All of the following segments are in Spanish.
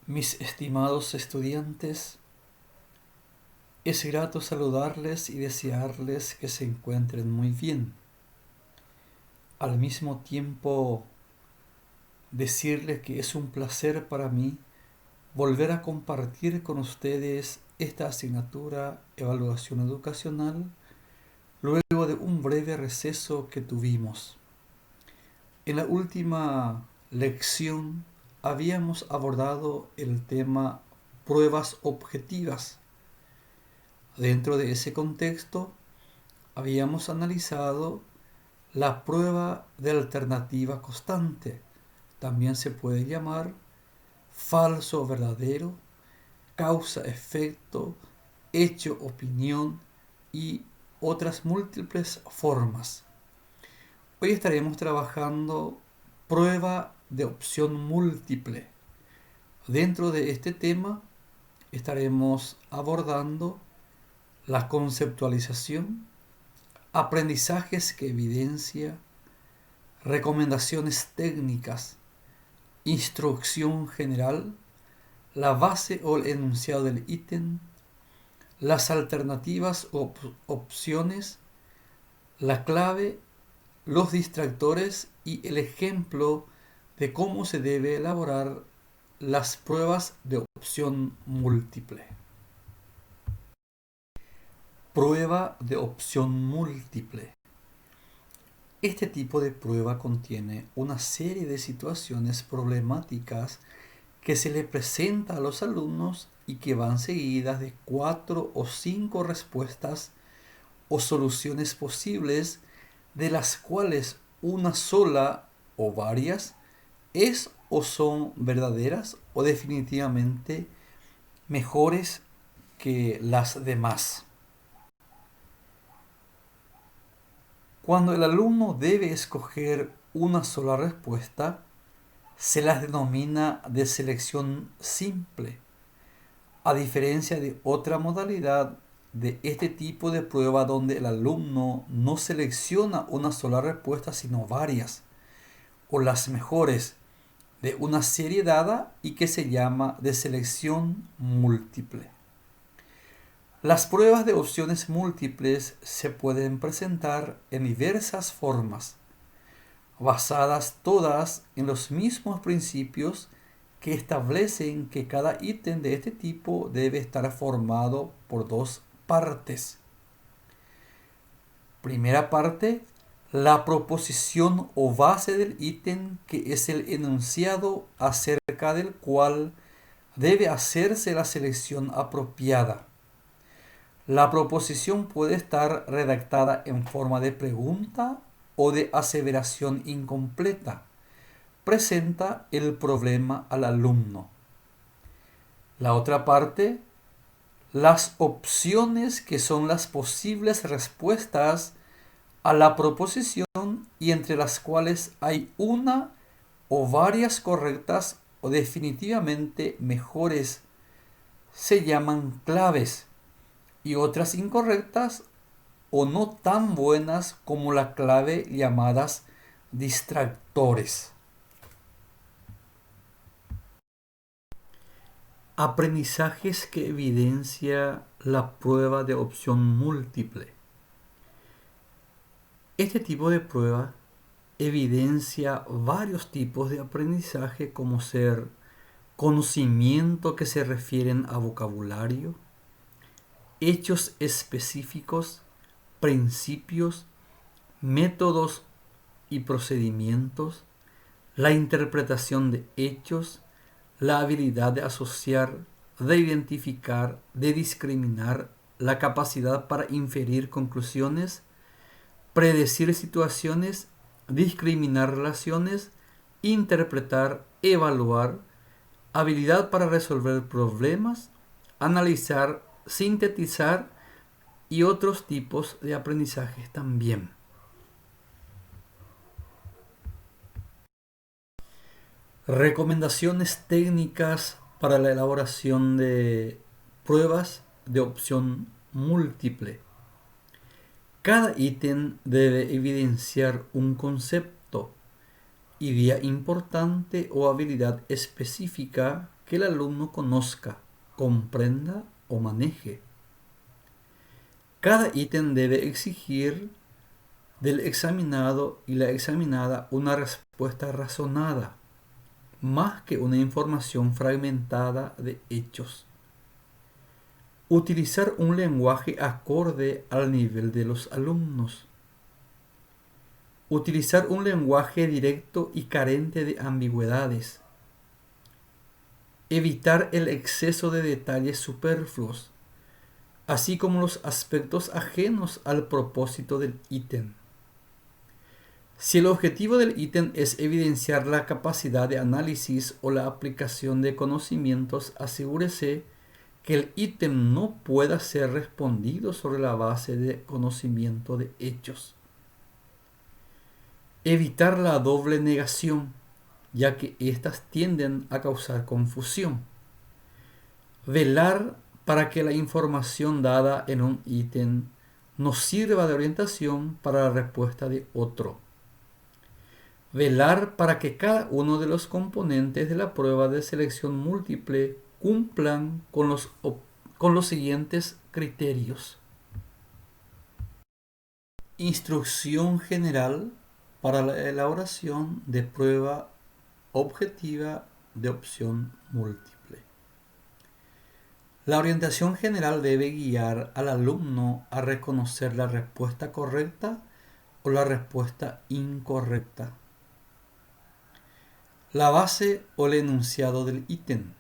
Mis estimados estudiantes, es grato saludarles y desearles que se encuentren muy bien. Al mismo tiempo, decirles que es un placer para mí volver a compartir con ustedes esta asignatura Evaluación Educacional luego de un breve receso que tuvimos. En la última lección habíamos abordado el tema pruebas objetivas. Dentro de ese contexto, habíamos analizado la prueba de alternativa constante. También se puede llamar falso o verdadero, causa-efecto, hecho-opinión y otras múltiples formas. Hoy estaremos trabajando prueba de opción múltiple. Dentro de este tema estaremos abordando la conceptualización, aprendizajes que evidencia, recomendaciones técnicas, instrucción general, la base o el enunciado del ítem, las alternativas o opciones, la clave, los distractores y el ejemplo de cómo se debe elaborar las pruebas de opción múltiple. Prueba de opción múltiple. Este tipo de prueba contiene una serie de situaciones problemáticas que se le presenta a los alumnos y que van seguidas de 4 o 5 respuestas o soluciones posibles, de las cuales una sola o varias es o son verdaderas o definitivamente mejores que las demás. Cuando el alumno debe escoger una sola respuesta, se las denomina de selección simple, a diferencia de otra modalidad de este tipo de prueba donde el alumno no selecciona una sola respuesta sino varias, o las mejores de una serie dada y que se llama de selección múltiple. Las pruebas de opciones múltiples se pueden presentar en diversas formas, basadas todas en los mismos principios que establecen que cada ítem de este tipo debe estar formado por dos partes. Primera parte, la proposición o base del ítem, que es el enunciado acerca del cual debe hacerse la selección apropiada. La proposición puede estar redactada en forma de pregunta o de aseveración incompleta. Presenta el problema al alumno. La otra parte, las opciones, que son las posibles respuestas a la proposición y entre las cuales hay una o varias correctas o definitivamente mejores, se llaman claves, y otras incorrectas o no tan buenas como la clave, llamadas distractores. Aprendizajes que evidencia la prueba de opción múltiple. Este tipo de prueba evidencia varios tipos de aprendizaje, como ser conocimiento que se refieren a vocabulario, hechos específicos, principios, métodos y procedimientos, la interpretación de hechos, la habilidad de asociar, de identificar, de discriminar, la capacidad para inferir conclusiones, predecir situaciones, discriminar relaciones, interpretar, evaluar, habilidad para resolver problemas, analizar, sintetizar y otros tipos de aprendizajes también. Recomendaciones técnicas para la elaboración de pruebas de opción múltiple. Cada ítem debe evidenciar un concepto, idea importante o habilidad específica que el alumno conozca, comprenda o maneje. Cada ítem debe exigir del examinado y la examinada una respuesta razonada, más que una información fragmentada de hechos. Utilizar un lenguaje acorde al nivel de los alumnos. Utilizar un lenguaje directo y carente de ambigüedades. Evitar el exceso de detalles superfluos, así como los aspectos ajenos al propósito del ítem. Si el objetivo del ítem es evidenciar la capacidad de análisis o la aplicación de conocimientos, asegúrese que el ítem no pueda ser respondido sobre la base de conocimiento de hechos. Evitar la doble negación, ya que éstas tienden a causar confusión. Velar para que la información dada en un ítem nos sirva de orientación para la respuesta de otro. Velar para que cada uno de los componentes de la prueba de selección múltiple cumplan con los siguientes criterios. Instrucción general para la elaboración de prueba objetiva de opción múltiple. La orientación general debe guiar al alumno a reconocer la respuesta correcta o la respuesta incorrecta. La base o el enunciado del ítem.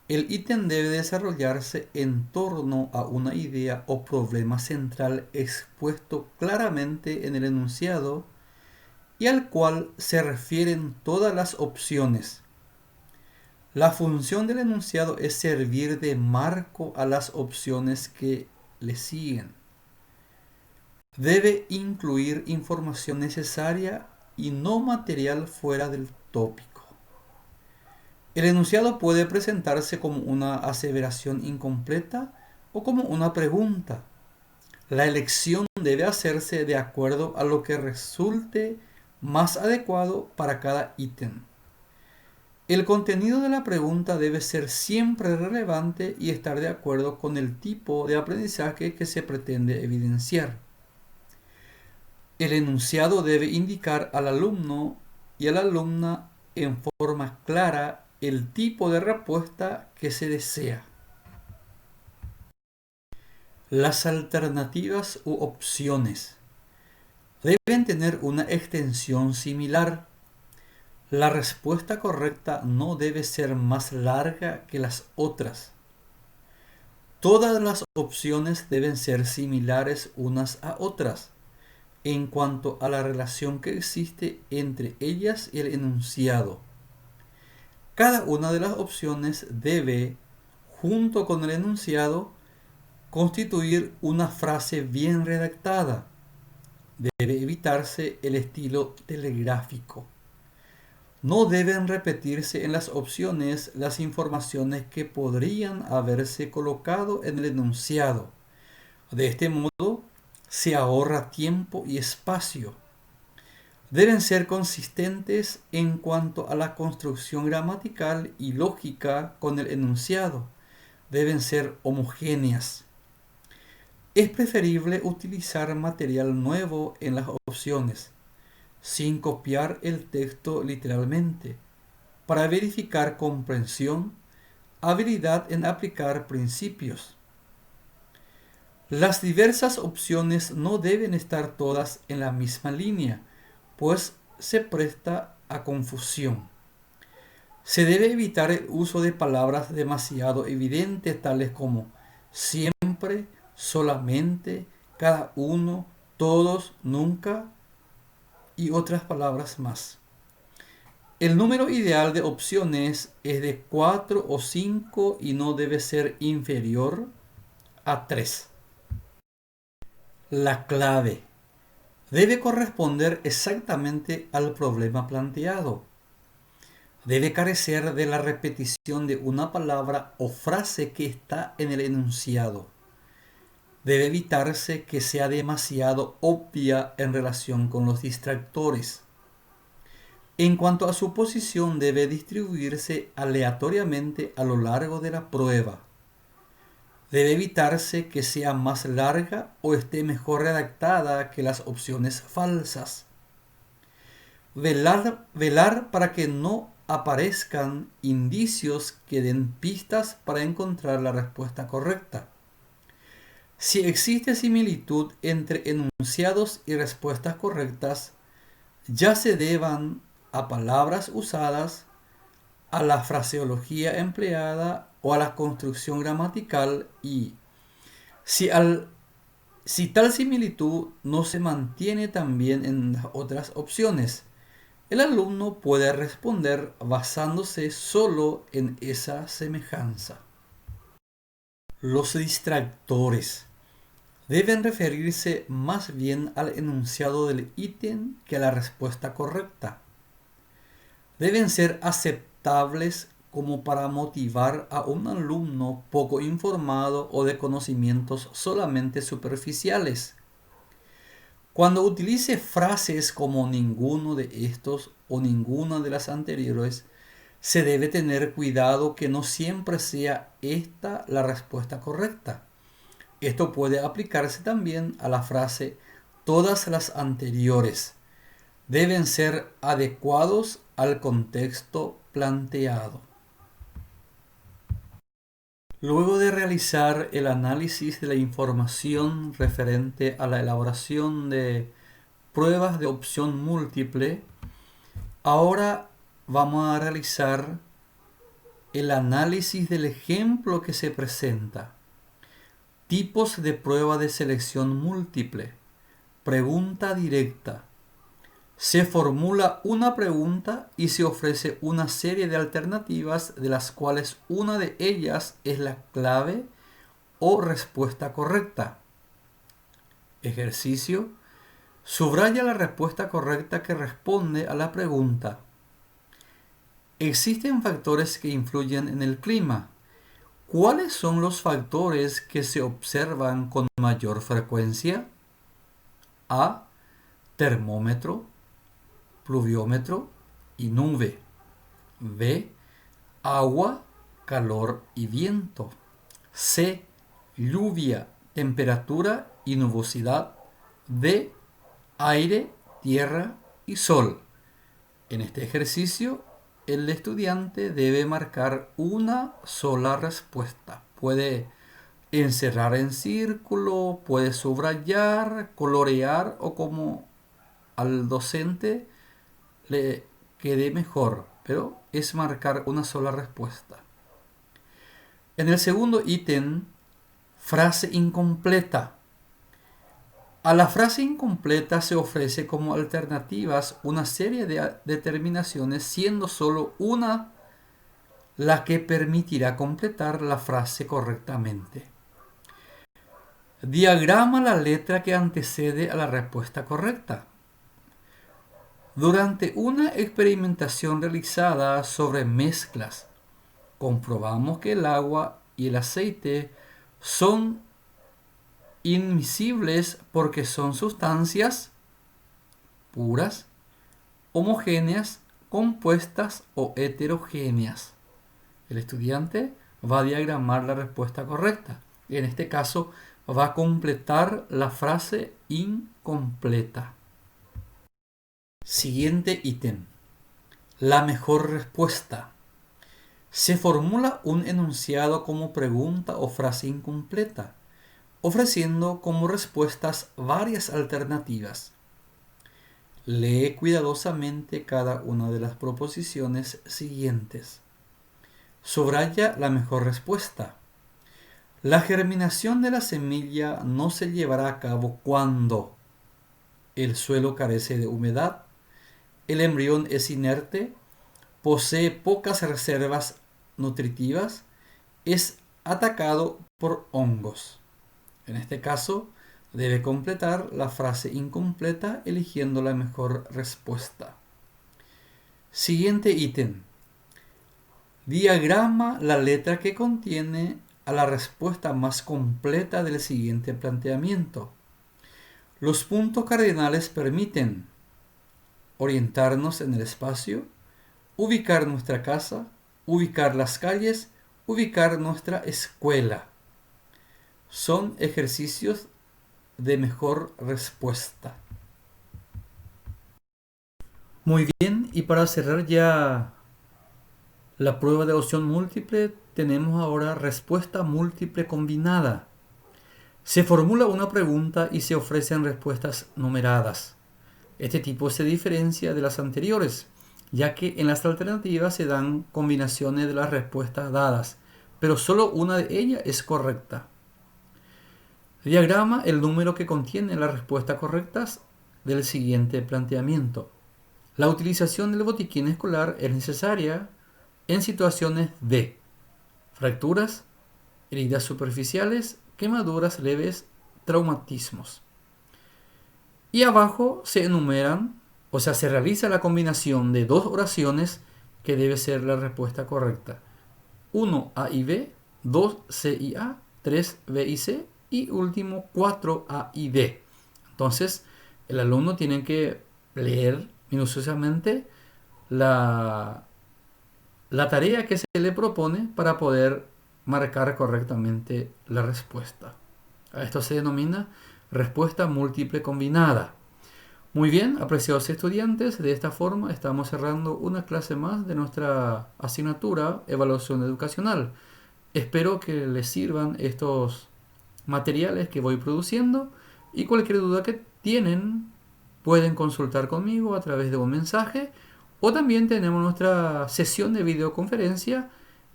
El ítem debe desarrollarse en torno a una idea o problema central expuesto claramente en el enunciado y al cual se refieren todas las opciones. La función del enunciado es servir de marco a las opciones que le siguen. Debe incluir información necesaria y no material fuera del tópico. El enunciado puede presentarse como una aseveración incompleta o como una pregunta. La elección debe hacerse de acuerdo a lo que resulte más adecuado para cada ítem. El contenido de la pregunta debe ser siempre relevante y estar de acuerdo con el tipo de aprendizaje que se pretende evidenciar. El enunciado debe indicar al alumno y a la alumna en forma clara el tipo de respuesta que se desea. Las alternativas u opciones deben tener una extensión similar. La respuesta correcta no debe ser más larga que las otras. Todas las opciones deben ser similares unas a otras en cuanto a la relación que existe entre ellas y el enunciado. Cada una de las opciones debe, junto con el enunciado, constituir una frase bien redactada. Debe evitarse el estilo telegráfico. No deben repetirse en las opciones las informaciones que podrían haberse colocado en el enunciado. De este modo, se ahorra tiempo y espacio. Deben ser consistentes en cuanto a la construcción gramatical y lógica con el enunciado. Deben ser homogéneas. Es preferible utilizar material nuevo en las opciones, sin copiar el texto literalmente, para verificar comprensión, habilidad en aplicar principios. Las diversas opciones no deben estar todas en la misma línea, pues se presta a confusión. Se debe evitar el uso de palabras demasiado evidentes tales como siempre, solamente, cada uno, todos, nunca y otras palabras más. El número ideal de opciones es de 4 o 5 y no debe ser inferior a 3. La clave debe corresponder exactamente al problema planteado. Debe carecer de la repetición de una palabra o frase que está en el enunciado. Debe evitarse que sea demasiado obvia en relación con los distractores. En cuanto a su posición, debe distribuirse aleatoriamente a lo largo de la prueba. Debe evitarse que sea más larga o esté mejor redactada que las opciones falsas. Velar para que no aparezcan indicios que den pistas para encontrar la respuesta correcta. Si existe similitud entre enunciados y respuestas correctas, ya se deban a palabras usadas, a la fraseología empleada o a la construcción gramatical y, si, si tal similitud no se mantiene también en las otras opciones, el alumno puede responder basándose solo en esa semejanza. Los distractores deben referirse más bien al enunciado del ítem que a la respuesta correcta. Deben ser aceptables como para motivar a un alumno poco informado o de conocimientos solamente superficiales. Cuando utilice frases como ninguno de estos o ninguna de las anteriores, se debe tener cuidado que no siempre sea esta la respuesta correcta. Esto puede aplicarse también a la frase todas las anteriores. Deben ser adecuados al contexto planteado. Luego de realizar el análisis de la información referente a la elaboración de pruebas de opción múltiple, ahora vamos a realizar el análisis del ejemplo que se presenta. Tipos de prueba de selección múltiple. Pregunta directa. Se formula una pregunta y se ofrece una serie de alternativas de las cuales una de ellas es la clave o respuesta correcta. Ejercicio. Subraya la respuesta correcta que responde a la pregunta. ¿Existen factores que influyen en el clima? ¿Cuáles son los factores que se observan con mayor frecuencia? A. Termómetro, pluviómetro y nube. B. Agua, calor y viento. C. Lluvia, temperatura y nubosidad. D. Aire, tierra y sol. En este ejercicio, el estudiante debe marcar una sola respuesta. Puede encerrar en círculo, puede subrayar, colorear o como al docente le quede mejor, pero es marcar una sola respuesta. En el segundo ítem, frase incompleta. A la frase incompleta se ofrece como alternativas una serie de determinaciones, siendo solo una la que permitirá completar la frase correctamente. Diagrama la letra que antecede a la respuesta correcta. Durante una experimentación realizada sobre mezclas, comprobamos que el agua y el aceite son inmiscibles porque son sustancias puras, homogéneas, compuestas o heterogéneas. El estudiante va a diagramar la respuesta correcta. En este caso, va a completar la frase incompleta. Siguiente ítem. La mejor respuesta. Se formula un enunciado como pregunta o frase incompleta, ofreciendo como respuestas varias alternativas. Lee cuidadosamente cada una de las proposiciones siguientes. Subraya la mejor respuesta. La germinación de la semilla no se llevará a cabo cuando el suelo carece de humedad, el embrión es inerte, posee pocas reservas nutritivas, es atacado por hongos. En este caso, debe completar la frase incompleta eligiendo la mejor respuesta. Siguiente ítem. Diagrama la letra que contiene a la respuesta más completa del siguiente planteamiento. Los puntos cardinales permiten orientarnos en el espacio, ubicar nuestra casa, ubicar las calles, ubicar nuestra escuela. Son ejercicios de mejor respuesta. Muy bien, y para cerrar ya la prueba de opción múltiple, tenemos ahora respuesta múltiple combinada. Se formula una pregunta y se ofrecen respuestas numeradas. Este tipo se diferencia de las anteriores, ya que en las alternativas se dan combinaciones de las respuestas dadas, pero solo una de ellas es correcta. Diagrama el número que contiene las respuestas correctas del siguiente planteamiento. La utilización del botiquín escolar es necesaria en situaciones de fracturas, heridas superficiales, quemaduras leves, traumatismos. Y abajo se enumeran, o sea, se realiza la combinación de dos oraciones que debe ser la respuesta correcta. 1 A y B, 2 C y A, 3 B y C y último 4 A y B. Entonces, el alumno tiene que leer minuciosamente la tarea que se le propone para poder marcar correctamente la respuesta. A esto se denomina respuesta múltiple combinada. Muy bien, apreciados estudiantes, de esta forma estamos cerrando una clase más de nuestra asignatura Evaluación Educacional. Espero que les sirvan estos materiales que voy produciendo y cualquier duda que tienen pueden consultar conmigo a través de un mensaje o también tenemos nuestra sesión de videoconferencia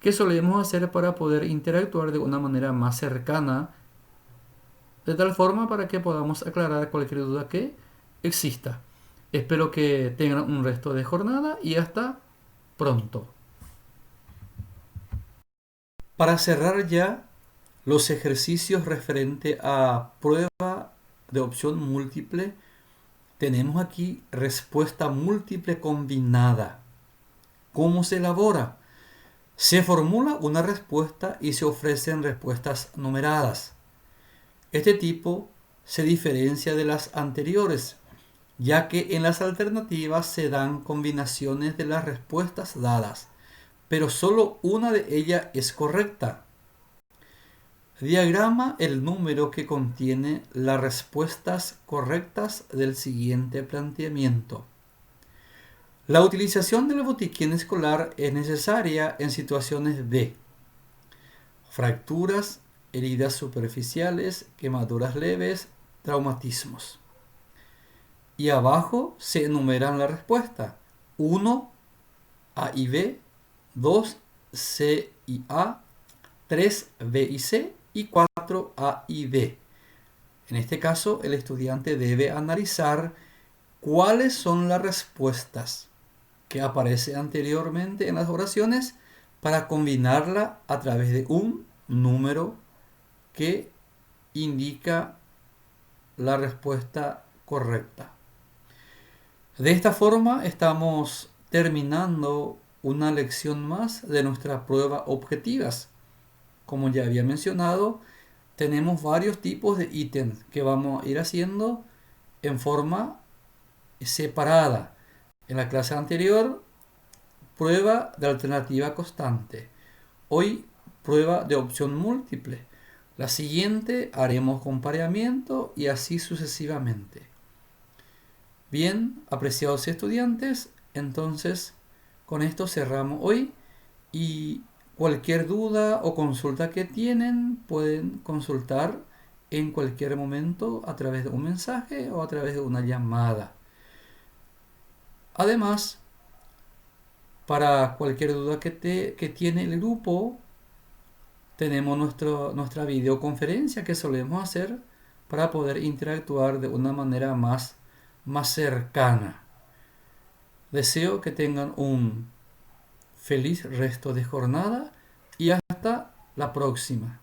que solemos hacer para poder interactuar de una manera más cercana, de tal forma para que podamos aclarar cualquier duda que exista. Espero que tengan un resto de jornada y hasta pronto. Para cerrar ya los ejercicios referente a prueba de opción múltiple, tenemos aquí respuesta múltiple combinada. ¿Cómo se elabora? Se formula una respuesta y se ofrecen respuestas numeradas. Este tipo se diferencia de las anteriores, ya que en las alternativas se dan combinaciones de las respuestas dadas, pero solo una de ellas es correcta. Diagrama el número que contiene las respuestas correctas del siguiente planteamiento. La utilización del botiquín escolar es necesaria en situaciones de fracturas, heridas superficiales, quemaduras leves, traumatismos. Y abajo se enumeran las respuestas. 1 A y B, 2 C y A, 3 B y C y 4 A y B. En este caso, el estudiante debe analizar cuáles son las respuestas que aparecen anteriormente en las oraciones para combinarla a través de un número que indica la respuesta correcta. De esta forma estamos terminando una lección más de nuestra prueba objetivas. Como ya había mencionado, tenemos varios tipos de ítems que vamos a ir haciendo en forma separada. En la clase anterior, prueba de alternativa constante. Hoy, prueba de opción múltiple. La siguiente haremos compareamiento y así sucesivamente. Bien, apreciados estudiantes, entonces con esto cerramos hoy y cualquier duda o consulta que tienen pueden consultar en cualquier momento a través de un mensaje o a través de una llamada. Además, para cualquier duda que tiene el grupo, tenemos nuestra videoconferencia que solemos hacer para poder interactuar de una manera más cercana. Deseo que tengan un feliz resto de jornada y hasta la próxima.